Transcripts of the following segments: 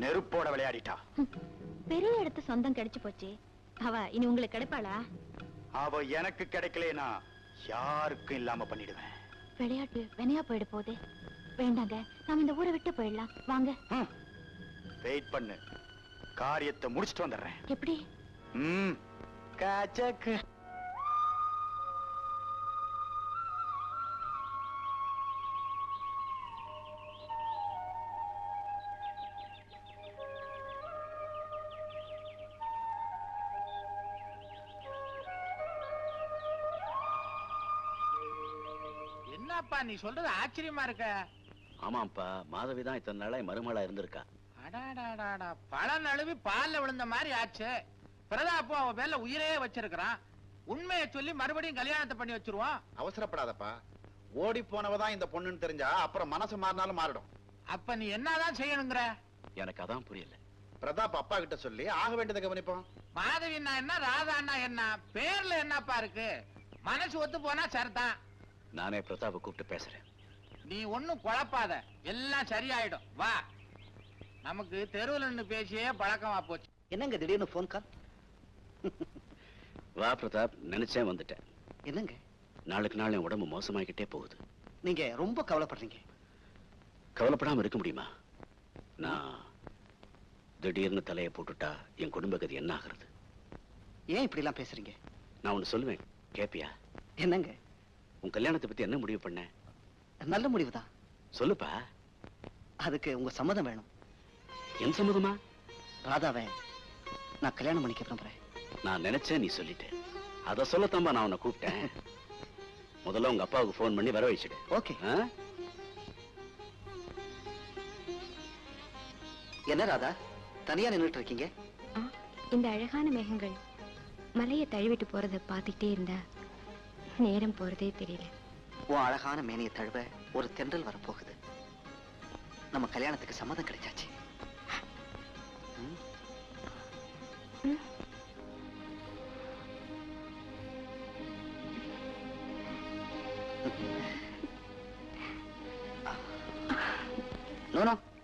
நெருப்போட விளையாடிட்டா. பெரிய இடத்து சொந்தம் கிடைச்சு போச்சு. அவ இனி உங்களுக்கு கிடைப்பாளா? அவ எனக்கு கிடைக்கலனா யாருக்கும் இல்லாம பண்ணிடுவேன். விளையாட்டு வினையா போயிட போதே. வேண்டாங்க, நாம இந்த ஊரை விட்டு போயிடலாம். வாங்க. வெயிட் பண்ணு, காரியத்தை முடிச்சிட்டு வந்துடுறேன். எப்படி? காச்சக்கு. என்னப்பா நீ சொல்றது ஆச்சரியமா இருக்க. ஆமாப்பா, மாதவிதான் இத்தனை நாளா மருமகளா இருந்திருக்கா. அடாடாடாடா, பல நழுவி பால்ல விழுந்த மாதிரி ஆச்சு. பிரதாப்போ அவ பேர்ல உயிரே வச்சிருக்கிறான். உண்மையை சொல்லி மறுபடியும் கல்யாணத்தை பண்ணி வச்சிருவான். அவசரப்படாதப்பா. ஓடி போனவதான் இந்த பொண்ணுன்னு தெரிஞ்சா அப்புறம் மனசு மாறினாலும் மாறிடும். அப்ப நீ என்னதான் செய்யணுங்கிற? எனக்கு அதான் புரியல. பிரதாப் அப்பா கிட்ட சொல்லி ஆக வேண்டியதை கவனிப்போம். மாதவின்னா என்ன, ராதான்னா என்ன, பேர்ல என்னப்பா இருக்கு? மனசு ஒத்து போனா சரிதான். நானே பிரதாப்பை கூப்பிட்டு பேசுறேன். நீ ஒண்ணும் குழப்பாத, எல்லாம் சரியாயிடும். வா, நமக்கு தெருவில் நின்று பேசியே பழக்கமா போச்சு. என்னங்க திடீர்னு போன் கால்? வா பிரதாப், நினைச்சேன் வந்துட்டேன். என்னங்க நாளுக்கு நாள் என் உடம்பு மோசமாகிக்கிட்டே போகுது. நீங்க ரொம்ப கவலைப்படுறீங்க. கவலைப்படாம இருக்க முடியுமா? நான் திடீர்னு தலையை போட்டுட்டா என் குடும்ப கதி என்ன ஆகுறது? ஏன் இப்படி எல்லாம் பேசுறீங்க? நான் ஒண்ணு சொல்லுவேன், கேப்பியா? என்னங்க? உன் கல்யாணத்தை பத்தி என்ன முடிவு பண்ண? நல்ல முடிவுதான். சொல்லுப்பா. அதுக்கு உங்க சம்மதம் வேணும். என் சம்மதமா? ராதாவை நான் கல்யாணம் பண்ணிக்க விரும்புறேன். நான் நினைச்சேன், நீ சொல்லிட்டேன். அத சொல்லத்தாம்பா நான் உன்னை கூப்பிட்டேன். முதல்ல உங்க அப்பாவுக்கு போன் பண்ணி வர வச்சுடு. ஓகே. என்ன ராதா, தனியா நின்றுட்டு இருக்கீங்க? இந்த அழகான மேகங்கள் மலையை தழுவிட்டு போறதை பார்த்துட்டே இருந்தா நேரம் போறதே தெரியல. உன் அழகான மேனியை தழுவ ஒரு தென்றல் வரப்போகுது. நம்ம கல்யாணத்துக்கு சம்மதம் கிடைச்சாச்சு.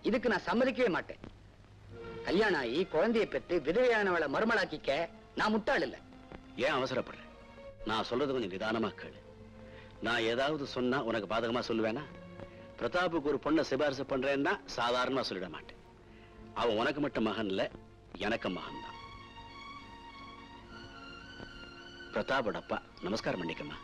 இதுக்கு நான் சம்மதிக்கவே மாட்டேன். கல்யாணம் ஆகி குழந்தையை பெற்று விதவையானவளை மருமலாக்கிக்க நான் முட்டாள் இல்ல. ஏன் அவசரப்படுறேன்? நான் சொல்றது கொஞ்சம் நிதானமா கேளு. நான் ஏதாவது சொன்னா உனக்கு பாதகமா சொல்லுவேனா? பிரதாப்புக்கு ஒரு பொண்ணை சிபாரிசு பண்றேன்னா சாதாரணமா சொல்லிட மாட்டேன். அவன் உனக்கு மட்டும் மகன் இல்ல, எனக்கு மகன் தான். பிரதாபோட அப்பா, நமஸ்காரம் பண்ணிக்கம்மா.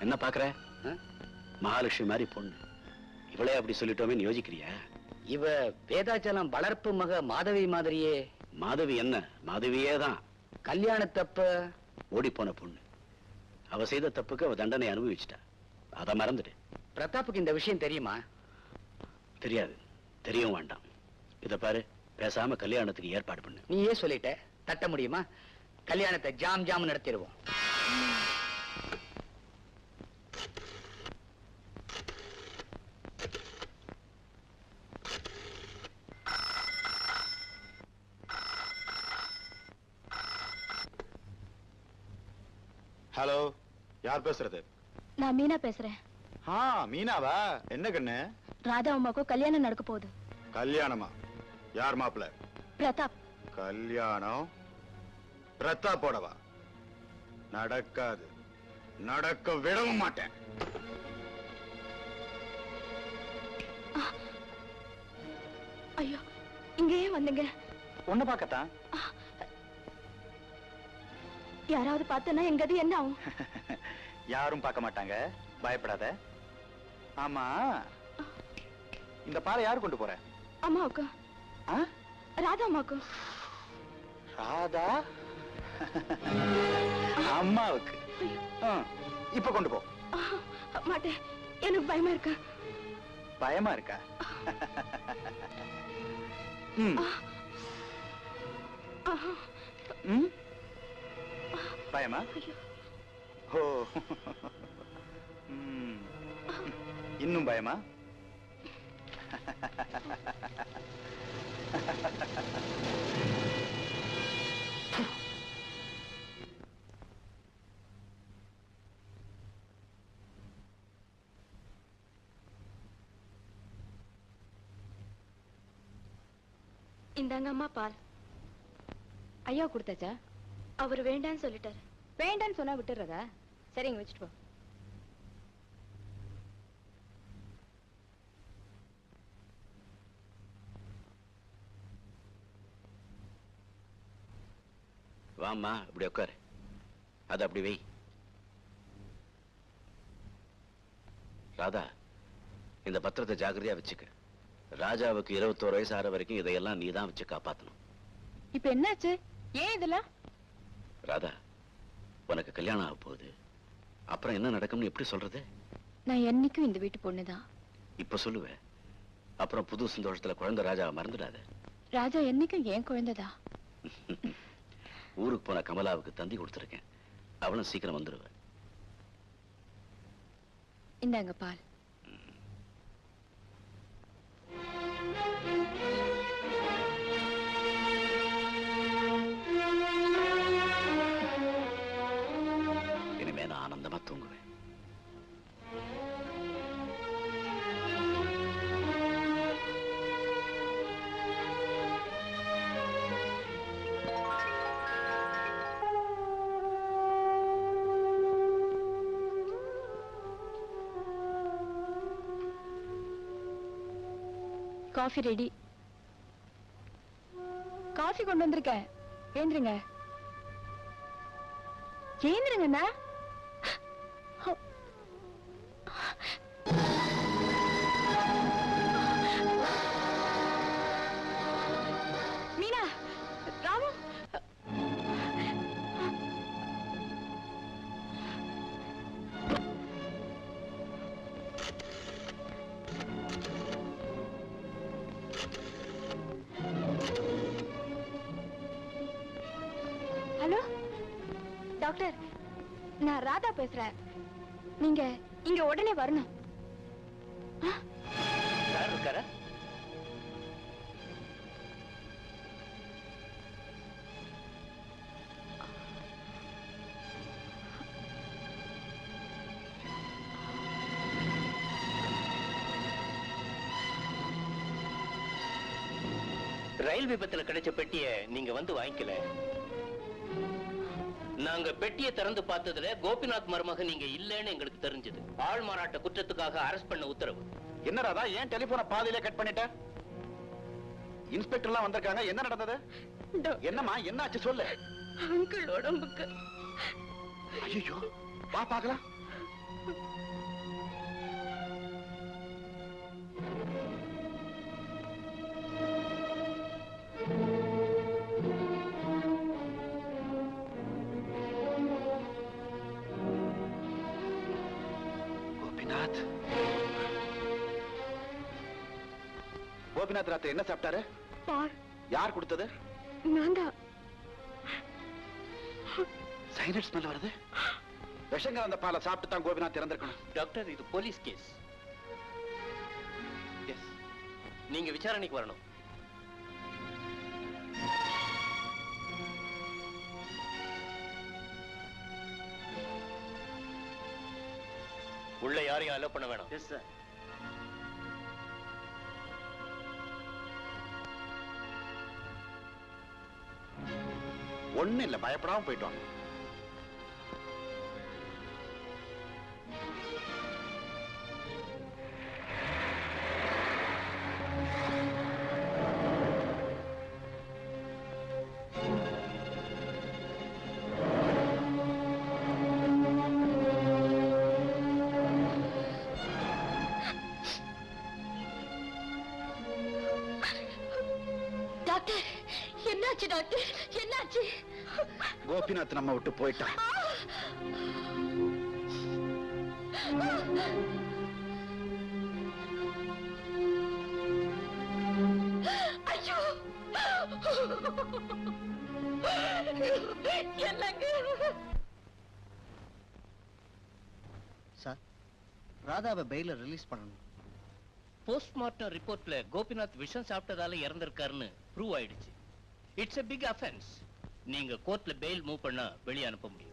என்ன பாக்குற? மகாலட்சுமி மாதிரி பொண்ணு, இவளே அப்படி சொல்லிட்டோமே யோசிக்கிறியா? இவ வேதாச்சலம் வளர்ப்பு மக மாதவி மாதிரியே. மாதவி என்ன, மாதவியே தான். கல்யாணத்தப்ப ஓடி போன பொண்ணு. அவ செய்த தப்புக்கு அவ தண்டனை அனுபவிச்சிட்டா. அத மறந்துடு. பிரதாப்புக்கு இந்த விஷயம் தெரியுமா? தெரியாது, தெரியவும் வேண்டாம். இத பாரு, பேசாம கல்யாணத்துக்கு ஏற்பாடு பண்ணு. நீயே சொல்லிட்ட, தட்ட முடியுமா? கல்யாணத்தை ஜாம் ஜாம் நடத்திடுவோம். ஹலோ, யார் பேசுறது? நான் மீனா பேசுறேன். மீனாவா? என்ன கண்ணு? ராதா அம்மாக்கும் கல்யாணம் நடக்க போகுது. கல்யாணமா? யார் மாப்பிள்ள? பிரதாப். கல்யாணம் பிரதாப்போடவா? நடக்காது, நடக்க விடவும் மாட்டேன். ஐயோ, இங்கேயே வந்துங்க. ஒண்ணு பார்க்கத்தான். யாராவது பார்த்தனா எங்கது என்ன ஆகும்? யாரும் பார்க்க மாட்டாங்க, பயப்படாத. ஆமா, இந்த பாலை யாரு கொண்டு போற? அம்மாவுக்கு. ராதா அம்மாவுக்கு. ராதா அம்மாவுக்கு? இப்ப கொண்டு போ. மாட்டேன், எனக்கு பயமா இருக்கா. பயமா இருக்கா? பயமா? ஓ, இன்னும் பயமா? இந்தாங்க அம்மா பால். ஐயா கொடுத்தாச்சா? அவர் வேண்டான்னு சொல்லிட்டாரு. வேண்டான்னு சொன்னா விட்டுறதா? சரிங்க, வச்சுட்டு போ. வாம்மா, இப்படி உட்காரு. அது அப்படி வை. ராதா, இந்த பத்திரத்தை ஜாக்கிரதையா வச்சுக்க. ராஜாவுக்கு 21 வயசு ஆற வரைக்கும் இதையெல்லாம் நீதான் வச்சு காப்பாத்தணும். இப்ப என்னாச்சு? ஏன் இதெல்லாம்? ராதா, உனக்கு கல்யாணம் ஆக போகுது. அப்புறம் என்ன நடக்கும்னு எப்படி சொல்றது? நான் என்னைக்கும் இந்த வீட்டு பொண்ணுதான். இப்ப சொல்லுவேன். அப்புறம் புது சந்தோஷத்துல குழந்தை ராஜாவை மறந்துடாத. ராஜா என்னைக்கும் என் குழந்தைதா. ஊருக்கு போன கமலாவுக்கு தந்தி கொடுத்துருக்கேன். அவளும் சீக்கிரம் வந்துருவ. இந்தாங்க பால். இனிமே நான் ஆனந்தமா தூங்குவேன். Coffee ready. காஃபி கொண்டு வந்திருக்கேன். ஏந்திருங்க. ஏந்திருங்கண்ணா. மீனா, ராமு. ஹலோ டாக்டர், நான் ராதா பேசுறேன். நீங்க இங்க உடனே வரணும். யார் இருக்கார? ரயில் விபத்துல கிடைச்ச பெட்டிய நீங்க வந்து வாங்கிக்கல. நாங்க பெட்டியை திறந்து பார்த்ததுல கோபிநாத் மருமகன் நீங்க இல்லன்னு எங்களுக்கு தெரிஞ்சது. ஆள் மாறாட்ட குற்றத்துக்காக அரெஸ்ட் பண்ண உத்தரவு. என்ன ராதா, ஏன் டெலிபோனை பாதியிலே கட் பண்ணிட்ட? இன்ஸ்பெக்டர் எல்லாம் வந்திருக்காங்க. என்ன நடந்தது? என்னம்மா, என்னாச்சு சொல்லு. அங்கிள் உடம்புக்கு. ஐயோ, வா பார்க்கலாம். கோபிநாத், கோபிநாத் ராத்திரி என்ன சாப்பிட்டாரு? பால். யார் கொடுத்தது? நான் தான். சைனட் ஸ்மெல் வருது. விஷங்க அந்த பாலை சாப்பிட்டு தான் கோபிநாத் இறந்திருக்கணும். டாக்டர், இது போலீஸ் கேஸ். எஸ், நீங்க விசாரணைக்கு வரணும். உள்ள யாரையும் அலோ பண்ண வேணாம். Yes sir. ஒண்ணு இல்ல, பயப்படாம போயிட்டு வாங்க. டாக்டர், என்னாச்சு டாக்டர்? என்னாச்சு? கோபிநாத் நம்ம விட்டு போயிட்டான். ஐயோ, என்னங்க? சார், ராதாவை பெயில ரிலீஸ் பண்ணணும். போஸ்ட்மார்ட்டம் ரிப்போர்ட்ல கோபிநாத் விஷம் சாப்பிட்டதால இறந்திருக்காருன்னு ப்ரூவ் ஆயிடுச்சு. It's a big offense. நீங்க கோர்ட்ல பெயில் மூவ் பண்ணா வெளியே அனுப்ப முடியும்.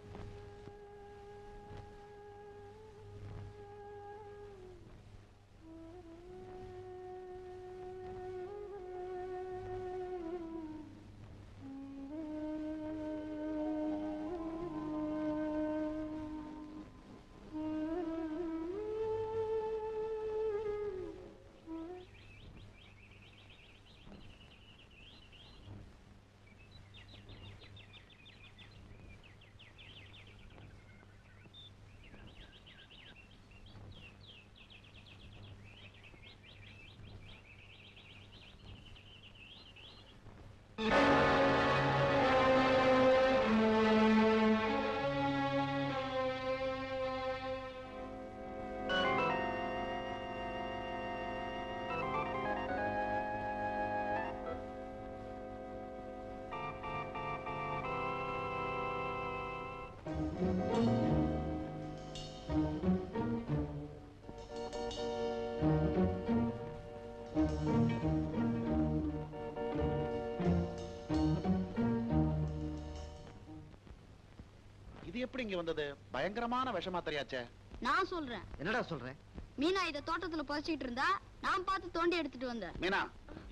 இது எப்படி இங்க வந்தது? பயங்கரமான விஷமா தெரியாச்சே. நான் சொல்றேன். என்னடா சொல்றேன்? மீனா இத தோட்டத்துல புதைச்சிட்டு இருந்தா நான் பார்த்து தோண்டி எடுத்துட்டு வந்தேன். மீனா,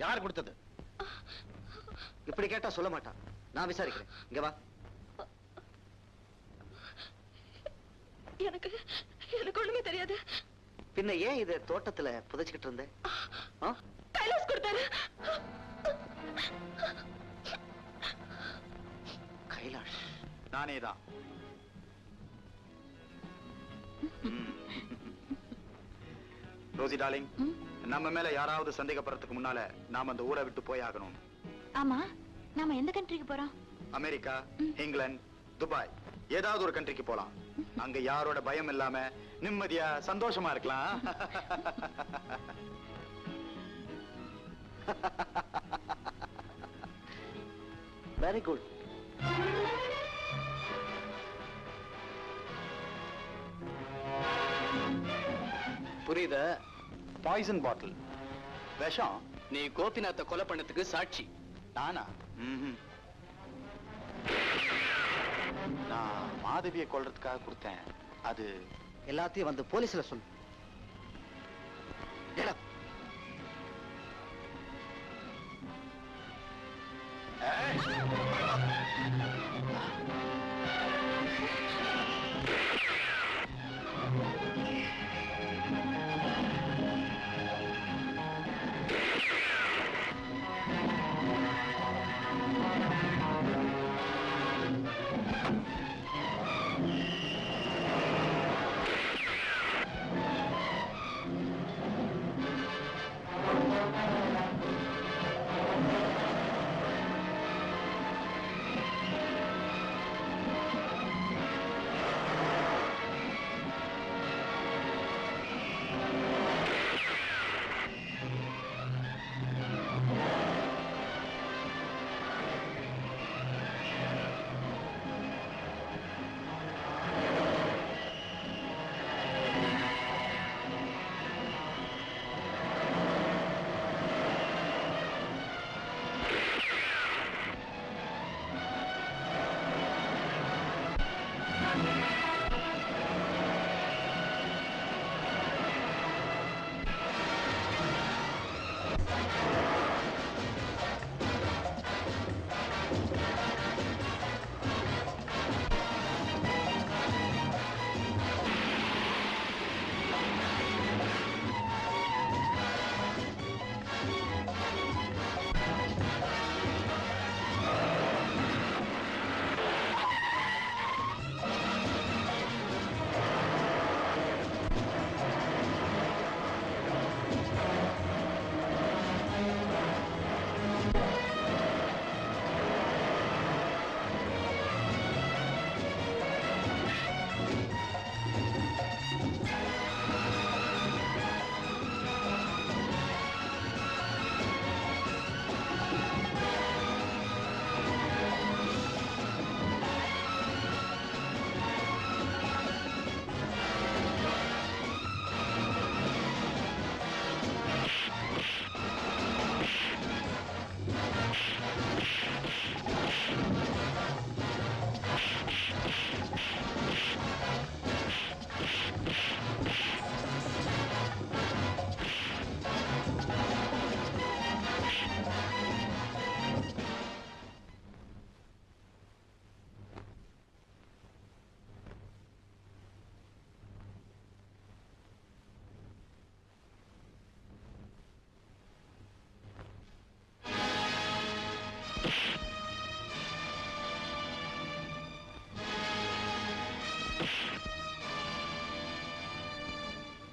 யார் கொடுத்தது? இப்படி கேட்டா சொல்ல மாட்டான். நான் விசாரிக்கிறேன். இங்க வா. எனக்கு ஒண்ணுமே தெரியாது. பின்ன ஏன் இத தோட்டத்துல புதைச்சிக்கிட்டு இருந்த? கைலாஸ் கொடுத்தாரு. கைலாஷ்? நானேதான். ரோசி டார்லிங், நம்ம மேல யாராவது சந்தேகப்படுறதுக்கு முன்னால நாம அந்த ஊரை விட்டு போய் ஆகணும். ஆமா, நாம எந்த கண்ட்ரிக்கு போறோம்? அமெரிக்கா, இங்கிலாந்து, துபாய், ஏதாவது ஒரு கண்ட்ரிக்கு போலாம். அங்க யாரோட பயம் இல்லாம நிம்மதியா சந்தோஷமா இருக்கலாம். Very good. புரியுதா? பாய்சன் பாட்டில், விஷம். நீ கோபிநாத்தை கொலை பண்ணதுக்கு சாட்சி. நானா? நான் மாதவியை கொல்றதுக்காக கொடுத்தேன். அது எல்லாத்தையும் வந்து போலீஸ்ல சொல்லு.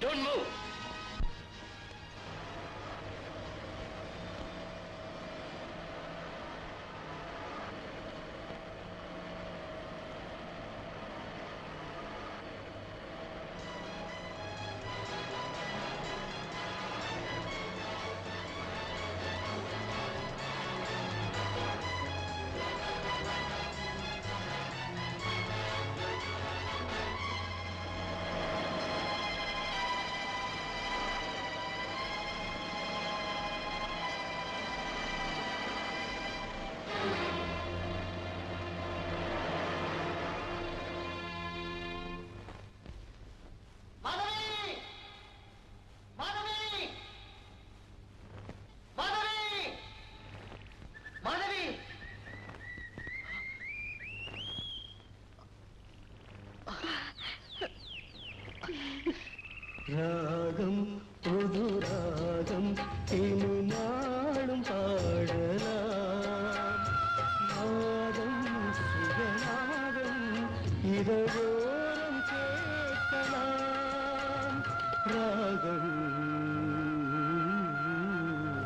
Don't move. ராகம்